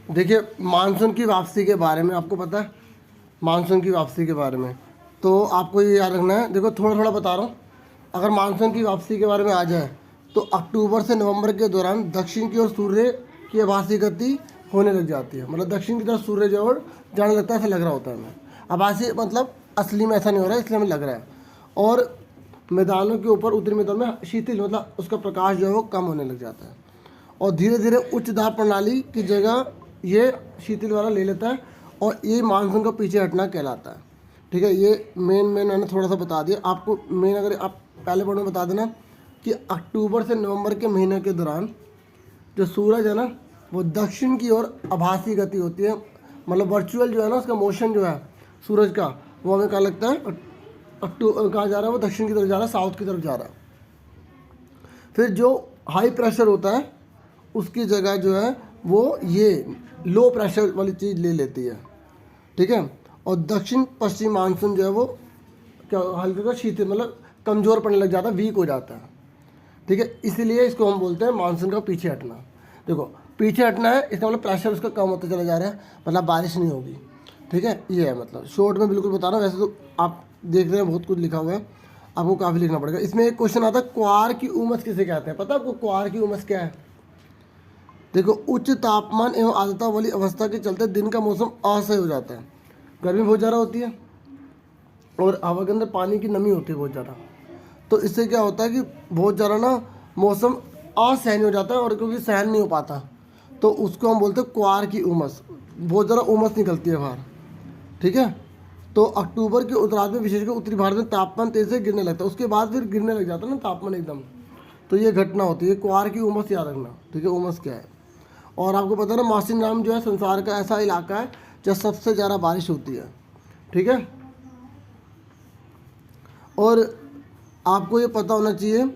देखिए मानसून की वापसी के बारे में आपको पता है, मानसून की वापसी के बारे में तो आपको ये याद रखना है। देखो थोड़ा थोड़ा बता रहा हूँ। अगर मानसून की वापसी के बारे में आ जाए तो अक्टूबर से नवंबर के दौरान दक्षिण की ओर सूर्य की आभासी गति होने लग जाती है। मतलब दक्षिण की तरफ सूर्य जो है जाने लगता है, ऐसा लग रहा होता है हमें। आभासी मतलब असली में ऐसा नहीं हो रहा है, इसलिए हमें लग रहा है। और मैदानों के ऊपर उत्तरी मैदान में शीतल मतलब उसका प्रकाश जो है वो कम होने लग जाता है और धीरे धीरे उच्च दाब प्रणाली की जगह ये शीतल वाला ले लेता है और ये मानसून का पीछे हटना कहलाता है। ठीक है, ये मेन मैंने थोड़ा सा बता दिया आपको। मेन अगर आप पहले पॉइंट में बता देना कि अक्टूबर से नवंबर के महीने के दौरान जो सूरज है ना वो दक्षिण की ओर आभासी गति होती है। मतलब वर्चुअल जो है ना उसका मोशन जो है सूरज का, वो हमें क्या लगता है कहाँ जा रहा है, वो दक्षिण की तरफ जा रहा है, साउथ की तरफ जा रहा है। फिर जो हाई प्रेशर होता है उसकी जगह जो है वो ये लो प्रेशर वाली चीज़ ले लेती है। ठीक है, और दक्षिण पश्चिम मानसून जो है वो क्या हल्का का शीतल मतलब कमज़ोर पड़ने लग जाता है, वीक हो जाता है। ठीक है, इसीलिए इसको हम बोलते हैं मानसून का पीछे हटना। देखो पीछे हटना है इसका मतलब प्रेशर उसका कम होता चला जा रहा है, मतलब बारिश नहीं होगी। ठीक है, ये है मतलब शॉर्ट में बिल्कुल बता रहा हूँ। वैसे तो आप देख रहे हैं बहुत कुछ लिखा हुआ है, आपको काफ़ी लिखना पड़ेगा। इसमें एक क्वेश्चन आता है क्वार की उमस किसे कहते हैं, पता है आपको क्वार की उमस क्या है? देखो उच्च तापमान एवं आर्द्रता वाली अवस्था के चलते दिन का मौसम असह्य हो जाता है, गर्मी बहुत ज़्यादा होती है और हवा के अंदर पानी की नमी होती है बहुत ज़्यादा। तो इससे क्या होता है कि बहुत ज़्यादा ना मौसम असहनीय हो जाता है और क्योंकि सहन नहीं हो पाता तो उसको हम बोलते हैं क्वार की उमस। बहुत ज़्यादा उमस निकलती है बाहर। ठीक है, तो अक्टूबर के उत्तरार्ध में विशेषकर उत्तरी भारत में तापमान तेज़ी से गिरने लगता है, उसके बाद फिर गिरने लग जाता है ना तापमान एकदम। तो ये घटना होती है, क्वार की उमस याद रखना। ठीक है, उमस क्या है। और आपको पता है ना मौसिनराम जो है संसार का ऐसा इलाका है जहाँ सबसे ज़्यादा बारिश होती है। ठीक है, और आपको ये पता होना चाहिए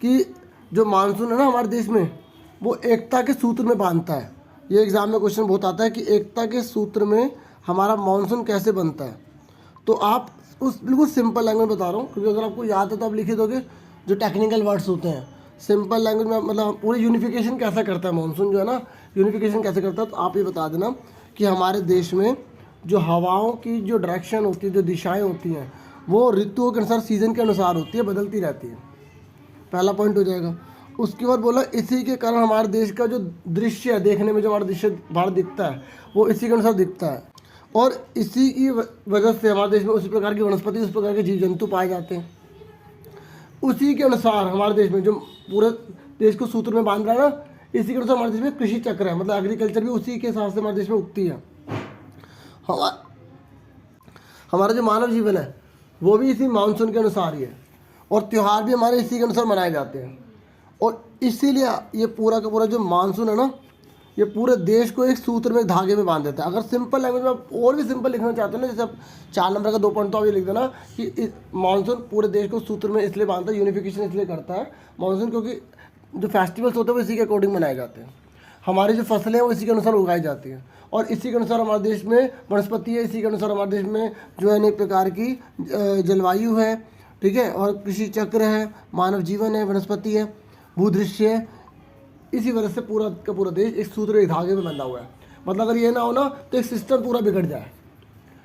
कि जो मानसून है ना हमारे देश में वो एकता के सूत्र में बांधता है। ये एग्ज़ाम में क्वेश्चन बहुत आता है कि एकता के सूत्र में हमारा मानसून कैसे बनता है। तो आप उस बिल्कुल सिंपल लैंग्वेज बता रहा हूँ, क्योंकि अगर आपको याद है तो आप लिख ही दोगे। जो टेक्निकल वर्ड्स होते हैं सिंपल लैंग्वेज में मतलब पूरी यूनिफिकेशन कैसा करता है मानसून जो है ना, यूनिफिकेशन कैसे करता है। तो आप ये बता देना कि हमारे देश में जो हवाओं की जो डायरेक्शन होती है, जो दिशाएँ होती हैं वो ऋतुओं के अनुसार सीज़न के अनुसार होती है, बदलती रहती है। पहला पॉइंट हो जाएगा। उसके बाद बोला इसी के कारण हमारे देश का जो दृश्य है, देखने में जो हमारा दृश्य बाहर दिखता है वो इसी के अनुसार दिखता है और इसी की वजह से हमारे देश में उसी प्रकार की वनस्पति, उस प्रकार के जीव जंतु पाए जाते हैं। उसी के अनुसार हमारे देश में जो पूरे देश को सूत्र में बांध रहा है ना, इसी के अनुसार हमारे देश में कृषि चक्र है, मतलब एग्रीकल्चर भी उसी के हिसाब से हमारे देश में उगती है। हमारा जो मानव जीवन है वो भी इसी मानसून के अनुसार ही है और त्यौहार भी हमारे इसी के अनुसार मनाए जाते हैं। और इसीलिए ये पूरा का पूरा जो मानसून है ना ये पूरे देश को एक सूत्र में, धागे में बांध देता है। अगर सिंपल लैंग्वेज में आप और भी सिंपल लिखना चाहते हैं ना, जैसे आप 4 नंबर का 2 पॉइंट तो आप ये लिख देना कि मानसून पूरे देश को सूत्र में इसलिए बांधता है, यूनिफिकेशन इसलिए करता है मानसून, क्योंकि जो फेस्टिवल्स होते हैं वो इसी के अकॉर्डिंग मनाए जाते हैं। हमारी जो फसलें हैं वो इसी के अनुसार उगाई जाती हैं और इसी के अनुसार हमारे देश में वनस्पति है, इसी के अनुसार हमारे देश में जो है अनेक प्रकार की जलवायु है। ठीक है, और कृषि चक्र है, मानव जीवन है, वनस्पति है, भूदृश्य है। इसी वजह से पूरा का पूरा देश एक सूत्र, एक धागे में बंधा हुआ है। मतलब अगर ये ना हो ना तो एक सिस्टम पूरा बिगड़ जाए।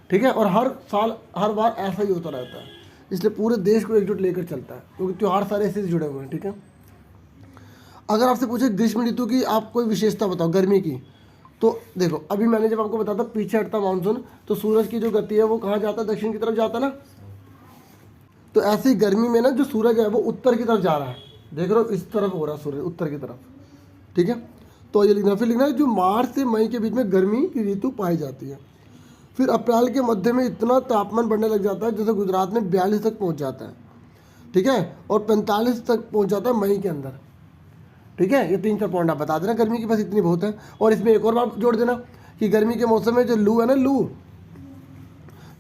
ठीक है, और हर साल हर बार ऐसा ही होता रहता है, इसलिए पूरे देश को एकजुट लेकर चलता है क्योंकि त्यौहार सारे ऐसे जुड़े हुए हैं। ठीक है, अगर आपसे पूछे ग्रीष्म ऋतु की आप कोई विशेषता बताओ गर्मी की, तो देखो अभी मैंने जब आपको बताया था पीछे हटता मानसून, तो सूरज की जो गति है वो कहाँ जाता है, दक्षिण की तरफ जाता है ना। तो ऐसे ही गर्मी में ना जो सूरज है वो उत्तर की तरफ जा रहा है, देख रहे हो इस तरफ हो रहा है सूरज उत्तर की तरफ। ठीक है, तो ये लिखना, फिर लिखना है जो मार्च से मई के बीच में गर्मी की ऋतु पाई जाती है। फिर अप्रैल के मध्य में इतना तापमान बढ़ने लग जाता है जैसे गुजरात में 42 तक पहुंच जाता है। ठीक है, और 45 तक पहुंच जाता है मई के अंदर। ठीक है, ये 3-4 पॉइंट आप बता देना, गर्मी की बस इतनी बहुत है। और इसमें एक और बात जोड़ देना कि गर्मी के मौसम में जो लू है ना, लू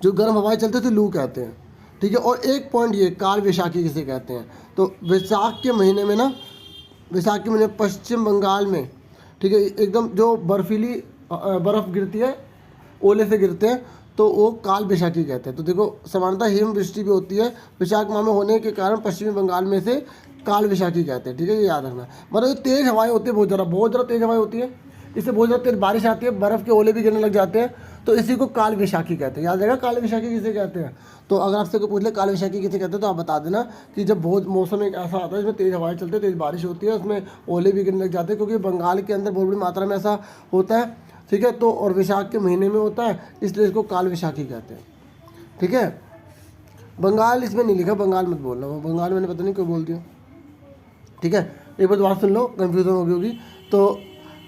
जो गर्म हवाएं चलते थे लू कहते हैं। ठीक है, और एक पॉइंट ये काल वैशाखी किसे कहते हैं, तो वैशाख के महीने में ना, वैशाख के महीने पश्चिम बंगाल में, ठीक है, एकदम जो बर्फीली बर्फ़ गिरती है, ओले से गिरते हैं, तो वो काल वैशाखी कहते हैं। तो देखो समानता हिम वृष्टि भी होती है वैशाख माह में होने के कारण पश्चिमी बंगाल में से काल वैशाखी कहते हैं। ठीक है, ये याद रखना। मतलब जो तेज़ हवाएं होती है बहुत ज़्यादा तेज़ हवाएं होती है, इससे बहुत ज़्यादा तेज बारिश आती है, बर्फ़ के ओले भी गिरने लग जाते हैं, तो इसी को काल वैशाखी कहते हैं। याद रहेगा काल वैशाखी किसे कहते हैं। तो अगर आपसे कोई पूछ ले काल वैशाखी किसे कहते हैं तो आप बता देना कि जब बहुत मौसम एक ऐसा आता है जिसमें तेज़ हवाएं चलती है, तेज़ बारिश होती है, उसमें ओले भी गिरने लग जाते हैं, क्योंकि बंगाल के अंदर बहुत बड़ी मात्रा में ऐसा होता है, ठीक है। तो और वैशाख के महीने में होता है, इसलिए इसको काल वैशाखी कहते हैं, ठीक है। बंगाल इसमें नहीं लिखा, बंगाल मत बोलना, वो बंगाल मैंने पता नहीं क्यों बोल दिया, ठीक है। एक बार दोबारा सुन लो, कन्फ्यूज़न हो गई होगी। तो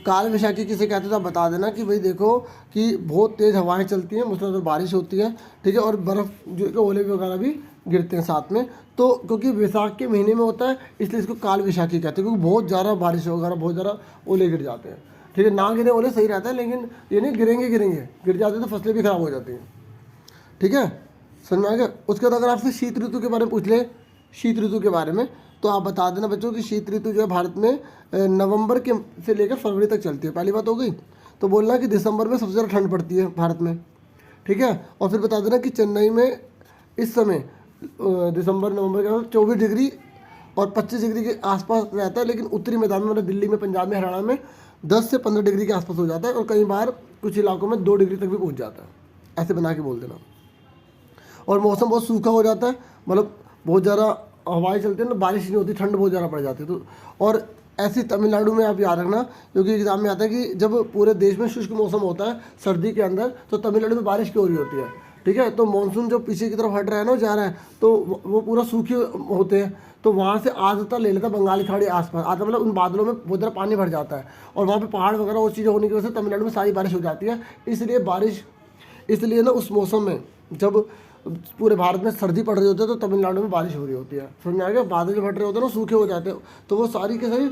काल वैशाखी किसे कहते हैं तो आप बता देना कि भाई देखो कि बहुत तेज़ हवाएं चलती हैं, मूसलाधार बारिश होती है, ठीक है, और बर्फ़ जो ओले वगैरह भी गिरते हैं साथ में। तो क्योंकि वैशाख के महीने में होता है, इसलिए इसको काल वैशाखी कहते हैं, क्योंकि बहुत ज़्यादा बारिश वगैरह, बहुत ज़्यादा ओले गिर जाते हैं, ठीक है। ना गिरे ओले सही रहता है, लेकिन ये नहीं गिरेंगे गिर जाते हैं तो फसलें भी ख़राब हो जाती हैं, ठीक है। समझ में आ गया। उसके बाद अगर आपसे शीत ऋतु के बारे में पूछ ले, शीत ऋतु के बारे में, तो आप बता देना बच्चों कि शीत ऋतु जो है भारत में नवंबर के से लेकर फरवरी तक चलती है। पहली बात हो गई। तो बोलना कि दिसंबर में सबसे ज़्यादा ठंड पड़ती है भारत में, ठीक है। और फिर बता देना कि चेन्नई में इस समय दिसंबर नवंबर के 24 डिग्री और 25 डिग्री के आसपास रहता है, लेकिन उत्तरी मैदान में मतलब दिल्ली में, पंजाब में, हरियाणा में 10 से 15 डिग्री के आसपास हो जाता है, और कई बार कुछ इलाकों में 2 डिग्री तक भी पहुँच जाता है। ऐसे बना के बोल देना। और मौसम बहुत सूखा हो जाता है, मतलब बहुत ज़्यादा हवाएं चलती है ना, बारिश नहीं होती, ठंड बहुत ज़्यादा पड़ जाती है। तो और ऐसी तमिलनाडु में आप याद रखना, क्योंकि एग्जाम में आता है कि जब पूरे देश में शुष्क मौसम होता है सर्दी के अंदर, तो तमिलनाडु में बारिश क्यों हो रही होती है, ठीक है। तो मानसून जो पीछे की तरफ हट रहा है ना, जा रहा है, तो वो पूरा सूखे होते हैं, तो वहाँ से आर्द्रता ले लेता है बंगाल की खाड़ी आसपास आता, मतलब उन बादलों में बहुत ज़्यादा पानी भर जाता है, और वहाँ पे पहाड़ वगैरह और चीज़ें होने की वजह से तमिलनाडु में सारी बारिश हो जाती है। इसलिए ना उस मौसम में जब पूरे भारत में सर्दी पड़ रही होती है, तो तमिलनाडु में बारिश हो रही होती है। समझ में आ गया। बादल जो फट रहे होते हैं ना, सूखे हो जाते हैं, तो वो सारी के सारी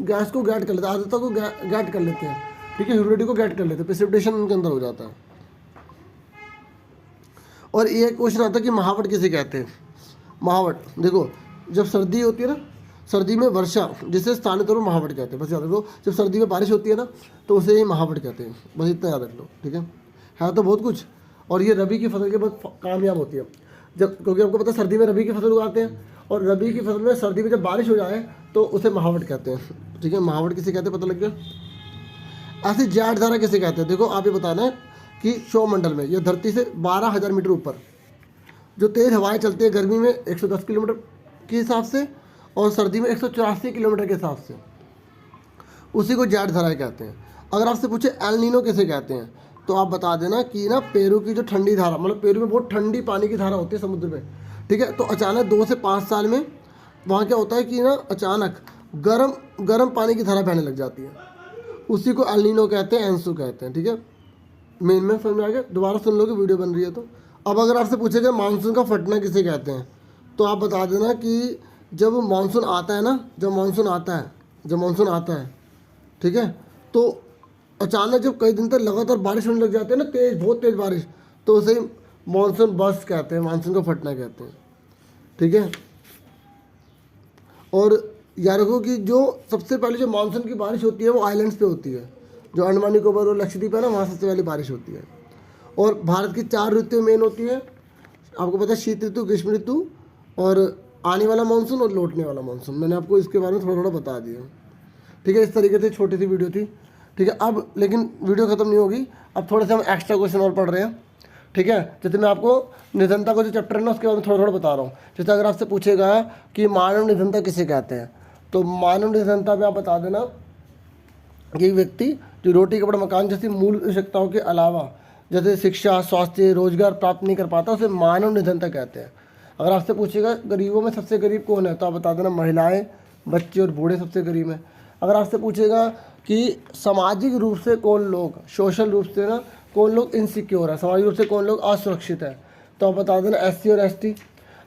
गैस को गैट कर लेते हैं, आर्द्रता को गैट कर लेते हैं, ठीक है, ह्यूमिडिटी को गैट कर लेते हैं, प्रेसिपिटेशन उनके अंदर हो जाता है। और ये क्वेश्चन आता है कि महावट किसे कहते हैं। महावट देखो, जब सर्दी होती है ना, सर्दी में वर्षा, जिसे स्थानीय तौर पर महावट कहते हैं, बस याद रखो। जब सर्दी में बारिश होती है ना, तो उसे ही महावट कहते हैं, बस इतना याद रख लो, ठीक है तो बहुत कुछ। और ये रबी की फसल के बहुत कामयाब होती है, जब, क्योंकि आपको पता है सर्दी में रबी की फसल उगाते हैं, और रबी की फसल में सर्दी में जब बारिश हो जाए तो उसे महावट कहते हैं, ठीक है। महावट किसे कहते हैं पता लग गया। ऐसी जाट धारा किसे कहते हैं। देखो आप ये बताना है कि सौरमंडल में, यह धरती से 12,000 मीटर ऊपर जो तेज़ हवाएं चलती है, गर्मी में 110 किलोमीटर के हिसाब से, और सर्दी में 184 किलोमीटर के हिसाब से, उसी को जाट धाराएं कहते हैं। अगर आपसे पूछे एल नीनो किसे कहते हैं, तो आप बता देना कि ना पेरू की जो ठंडी धारा, मतलब पेरू में बहुत ठंडी पानी की धारा होती है समुद्र में, ठीक है। तो अचानक 2 से 5 साल में वहाँ क्या होता है कि ना अचानक गर्म पानी की धारा बहने लग जाती है, उसी को एल नीनो कहते हैं, एंसू कहते हैं, ठीक है। मेन में समझ में आ गया। दोबारा सुन लो कि वीडियो बन रही है तो। अब अगर आपसे पूछेगा मानसून का फटना किसे कहते हैं, तो आप बता देना कि जब मानसून आता है ना, जब मानसून आता है, ठीक है, तो अचानक जब कई दिन तक लगातार बारिश होने लग जाती है ना, बहुत तेज़ बारिश, तो उसे मानसून बर्स्ट कहते हैं, मानसून का फटना कहते हैं, ठीक है। और याद रखो कि जो सबसे पहले जो मानसून की बारिश होती है वो आइलैंड्स पे होती है, जो अंडमान निकोबार और लक्षद्वीप है ना, वहाँ सबसे पहले बारिश होती है। और भारत की 4 ऋतु मेन होती है, आपको पता है, शीत ऋतु, ग्रीष्म ऋतु, और आने वाला मानसून और लौटने वाला मानसून। मैंने आपको इसके बारे में थोड़ा बता दिया, ठीक है। इस तरीके से छोटी सी वीडियो थी, ठीक है। अब लेकिन वीडियो ख़त्म नहीं होगी, अब थोड़े से हम एक्स्ट्रा क्वेश्चन और पढ़ रहे हैं, ठीक है। जैसे मैं आपको निधनता का जो चैप्टर है ना, उसके बारे में थोड़ा बता रहा हूँ। जैसे अगर आपसे पूछेगा कि मानव निधनता किसे कहते हैं, तो मानव निधनता में आप बता देना कि एक व्यक्ति जो रोटी कपड़ा मकान जैसी मूल आवश्यकताओं के अलावा जैसे शिक्षा, स्वास्थ्य, रोजगार प्राप्त नहीं कर पाता, उसे मानव निधनता कहते हैं। अगर आपसे पूछेगा गरीबों में सबसे गरीब कौन है, तो आप बता देना महिलाएं, बच्चे और बूढ़े सबसे गरीब हैं। अगर आपसे पूछेगा कि सामाजिक रूप से कौन लोग, सोशल रूप से ना कौन लोग इनसिक्योर है, सामाजिक रूप से कौन लोग असुरक्षित है, तो आप बता देना SC और ST।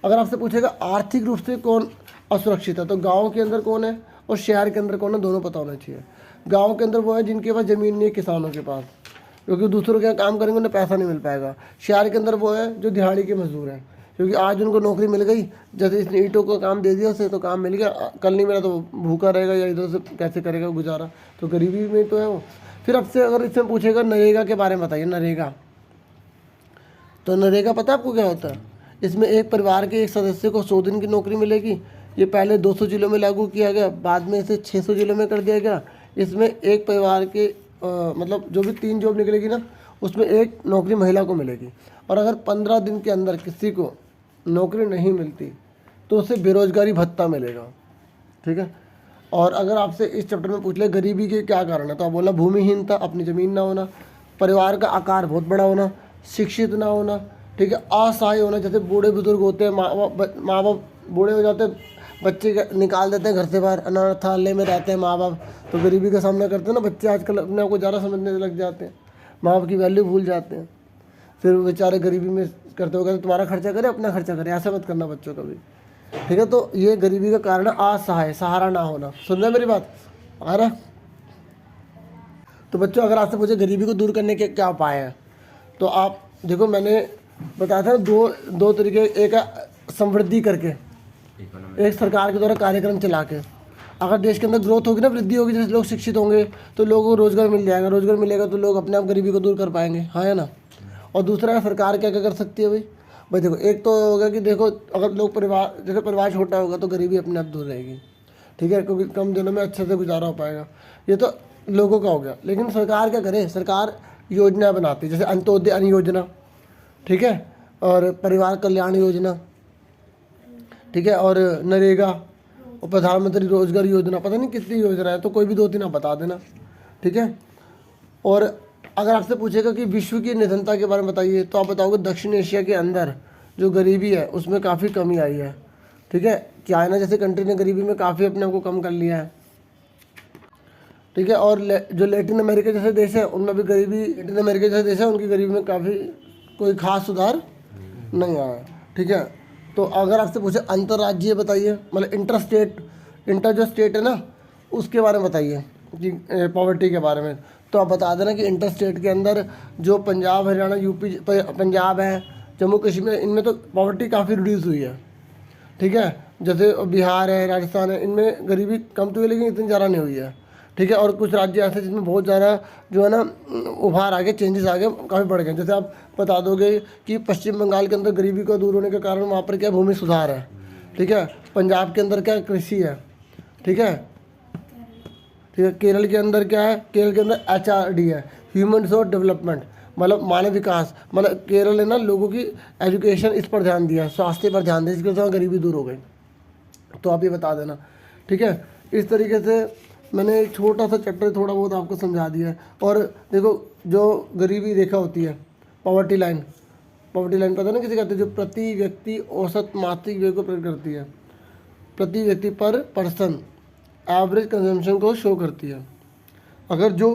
अगर आपसे पूछेगा आर्थिक रूप से कौन असुरक्षित है, तो गाँव के अंदर कौन है और शहर के अंदर कौन है, दोनों पता होना चाहिए। गाँव के अंदर वो है जिनके पास ज़मीन नहीं है, किसानों के पास, क्योंकि दूसरों के यहाँ काम करेंगे उन्हें पैसा नहीं मिल पाएगा। शहर के अंदर वो है जो दिहाड़ी के मजदूर हैं, क्योंकि आज उनको नौकरी मिल गई, जैसे इसने ईंटों का काम दे दिया उसे, तो काम मिल गया, कल नहीं मिला तो भूखा रहेगा या इधर से कैसे करेगा गुजारा, तो गरीबी में तो है वो। फिर अब से अगर इससे पूछेगा नरेगा के बारे में बताइए, नरेगा, तो नरेगा पता है आपको क्या होता है। इसमें एक परिवार के एक सदस्य को 100 दिन की नौकरी मिलेगी। ये पहले 200 जिलों में लागू किया गया, बाद में इसे 600 जिलों में कर दिया गया। इसमें एक परिवार के मतलब जो भी 3 जॉब निकलेगी ना, उसमें एक नौकरी महिला को मिलेगी। और अगर 15 दिन के अंदर किसी को नौकरी नहीं मिलती तो उसे बेरोजगारी भत्ता मिलेगा, ठीक है। और अगर आपसे इस चैप्टर में पूछ ले गरीबी के क्या कारण है, तो आप बोलना भूमिहीनता, अपनी ज़मीन ना होना, परिवार का आकार बहुत बड़ा होना, शिक्षित ना होना, ठीक है, असहाय होना। जैसे बूढ़े बुजुर्ग होते हैं, माँ बाप बूढ़े हो जाते हैं, बच्चे निकाल देते हैं घर से बाहर, अनाथालय में रहते हैं माँ बाप, तो गरीबी का सामना करते हैं ना। बच्चे आजकल अपने आप को ज़्यादा समझने लग जाते हैं, माँ बाप की वैल्यू भूल जाते हैं, फिर बेचारे गरीबी में करते हो, तुम्हारा खर्चा करे अपना खर्चा करे, ऐसा मत करना बच्चों का भी, ठीक है। तो ये गरीबी का कारण है असहाय, सहारा ना होना। सुन रहे मेरी बात आ रहा? तो बच्चों अगर आपसे पूछे गरीबी को दूर करने के क्या उपाय हैं, तो आप देखो मैंने बताया था दो तरीके, एक है समृद्धि करके, एक सरकार के द्वारा कार्यक्रम चला के। अगर देश के अंदर ग्रोथ होगी ना, वृद्धि होगी, जैसे लोग शिक्षित होंगे तो लोगों को रोजगार मिल जाएगा, रोजगार मिलेगा तो लोग अपने आप गरीबी को दूर कर पाएंगे, हाँ है ना। और दूसरा है सरकार क्या क्या कर सकती है भाई देखो, एक तो होगा कि देखो अगर लोग परिवार, जैसे परिवार छोटा होगा तो गरीबी अपने आप दूर रहेगी, ठीक है, क्योंकि कम दिनों में अच्छे से गुजारा हो पाएगा। ये तो लोगों का हो गया। लेकिन सरकार क्या करे, सरकार योजना बनाती है, जैसे अंत्योदय अन्न योजना, ठीक है, और परिवार कल्याण योजना, ठीक है, और नरेगा और प्रधानमंत्री रोजगार योजना, पता नहीं कितनी योजना है, तो कोई भी 2-3 आप बता देना, ठीक है। और अगर आपसे पूछेगा कि विश्व की निधनता के बारे में बताइए, तो आप बताओगे दक्षिण एशिया के अंदर जो गरीबी है उसमें काफ़ी कमी आई है, ठीक है। चाइना जैसे कंट्री ने गरीबी में काफ़ी अपने आप को कम कर लिया है, ठीक है। और जो लैटिन अमेरिका जैसे देश है उनमें भी गरीबी, लैटिन अमेरिका जैसे देश है उनकी गरीबी में काफ़ी कोई खास सुधार नहीं आया, ठीक है। तो अगर आपसे पूछे अंतर्राज्यीय बताइए, मतलब इंटर जो स्टेट है ना उसके बारे में बताइए कि पॉवर्टी के बारे में, तो आप बता देना कि इंटर स्टेट के अंदर जो पंजाब, हरियाणा, यूपी, पंजाब है, जम्मू कश्मीर, इनमें तो पॉवर्टी काफ़ी रिड्यूस हुई है, ठीक है। जैसे बिहार है, राजस्थान है, इनमें गरीबी कम तो हुई लेकिन इतनी ज़्यादा नहीं हुई है, ठीक है। और कुछ राज्य ऐसे जिसमें बहुत ज़्यादा जो है ना उभार आ गए, चेंजेस आ गए, काफ़ी बढ़ गए। जैसे आप बता दोगे कि पश्चिम बंगाल के अंदर गरीबी को दूर होने के कारण वहाँ पर क्या भूमि सुधार है, ठीक है। पंजाब के अंदर क्या कृषि है, ठीक है, ठीक है। केरल के अंदर क्या है, केरल के अंदर HRD है, ह्यूमन रिसोर्स डेवलपमेंट, मतलब मानव विकास, मतलब केरल ने ना लोगों की एजुकेशन इस पर ध्यान दिया, स्वास्थ्य पर ध्यान दिया, इसके वजह से गरीबी दूर हो गई। तो आप ये बता देना, ठीक है। इस तरीके से मैंने एक छोटा सा चैप्टर थोड़ा बहुत आपको समझा दिया है। और देखो जो गरीबी रेखा होती है, पॉवर्टी लाइन पता ना किसे कहते हैं, जो प्रति व्यक्ति औसत मासिक व्यय को प्रकट करती है, प्रति व्यक्ति पर पर्सन एवरेज कंजम्पशन को शो करती है। अगर जो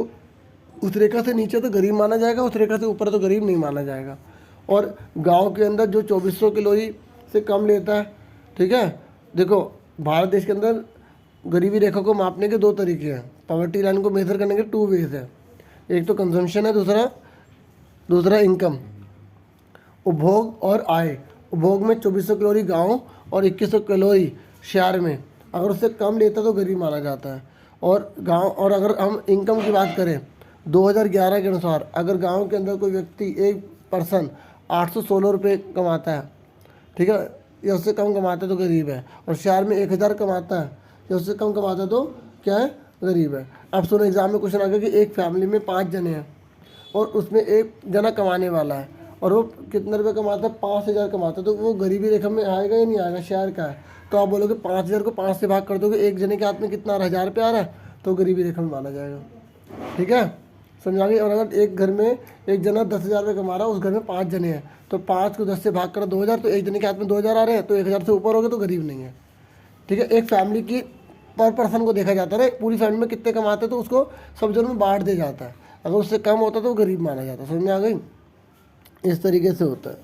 उस रेखा से नीचे तो गरीब माना जाएगा, उस रेखा से ऊपर तो गरीब नहीं माना जाएगा। और गांव के अंदर जो 2400 कैलोरी से कम लेता है, ठीक है। देखो भारत देश के अंदर गरीबी रेखा को मापने के 2 तरीके हैं, पॉवर्टी लाइन को मेजर करने के 2 वेज है, एक तो कंजम्पशन है, दूसरा इनकम, उपभोग और आय। उपभोग में 2400 कैलोरी गाँव और 2100 कैलोरी शहर में, अगर उससे कम लेता तो गरीब माना जाता है। और गांव, और अगर हम इनकम की बात करें 2011 के अनुसार, अगर गांव के अंदर कोई व्यक्ति, एक पर्सन 816 रुपये कमाता है, ठीक है, या उससे कम कमाता है तो गरीब है। और शहर में 1000 कमाता है या उससे कम कमाता है तो क्या है, गरीब है। अब सुनो, एग्जाम में क्वेश्चन आ गया कि एक फैमिली में 5 जने हैं और उसमें एक जना कमाने वाला है और वो कितने रुपये कमाता है, 5000 कमाता है, तो वो गरीबी रेखा में आएगा या नहीं आएगा, शहर का है। तो आप बोलोगे 5000 को 5 से भाग कर दोगे, एक जने के हाथ में कितना 1000 रुपये आ रहा है, तो गरीबी रेखा में माना जाएगा, ठीक है, समझा गए। और अगर एक घर में एक जना 10,000 रुपये कमा रहा है, उस घर में 5 जने हैं, तो 5 को 10 से भाग करो 2000, तो एक जने के हाथ में 2000 आ रहे हैं, तो 1000 से ऊपर हो गए तो गरीब नहीं है, ठीक है। एक फैमिली की पर पर्सन को देखा जाता है, पूरी फैमिली में कितने कमाते हैं तो उसको सब जनों में बांट दिया जाता है, अगर उससे कम होता तो गरीब माना जाता है, समझ में आ गई। इस तरीके से होता है,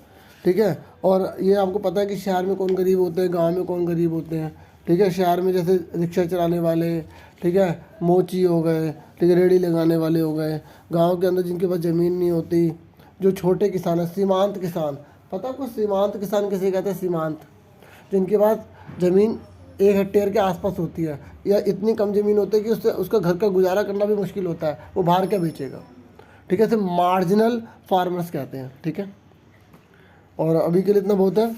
ठीक है। और ये आपको पता है कि शहर में कौन गरीब होते हैं, गांव में कौन गरीब होते हैं, ठीक है। शहर में जैसे रिक्शा चलाने वाले, ठीक है, मोची हो गए, ठीक है, रेडी लगाने वाले हो गए। गांव के अंदर जिनके पास ज़मीन नहीं होती, जो छोटे किसान है, सीमांत किसान, पता है आपको सीमांत किसान किसे कहते हैं, सीमांत, जिनके पास ज़मीन 1 हेक्टेयर के आसपास होती है या इतनी कम ज़मीन होती है कि उससे उसका घर का गुजारा करना भी मुश्किल होता है, वो बाहर क्या बेचेगा, ठीक है। इसे मार्जिनल फार्मर्स कहते हैं, ठीक है। और अभी के लिए इतना बहुत है,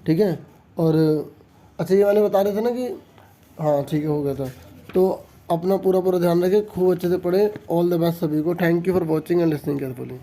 ठीक है। और अच्छा, ये मैंने बता रहे थे ना कि हाँ ठीक है, हो गया था। तो अपना पूरा पूरा ध्यान रखें, खूब अच्छे से पढ़ें। ऑल द बेस्ट सभी को। Thank you for watching and listening carefully.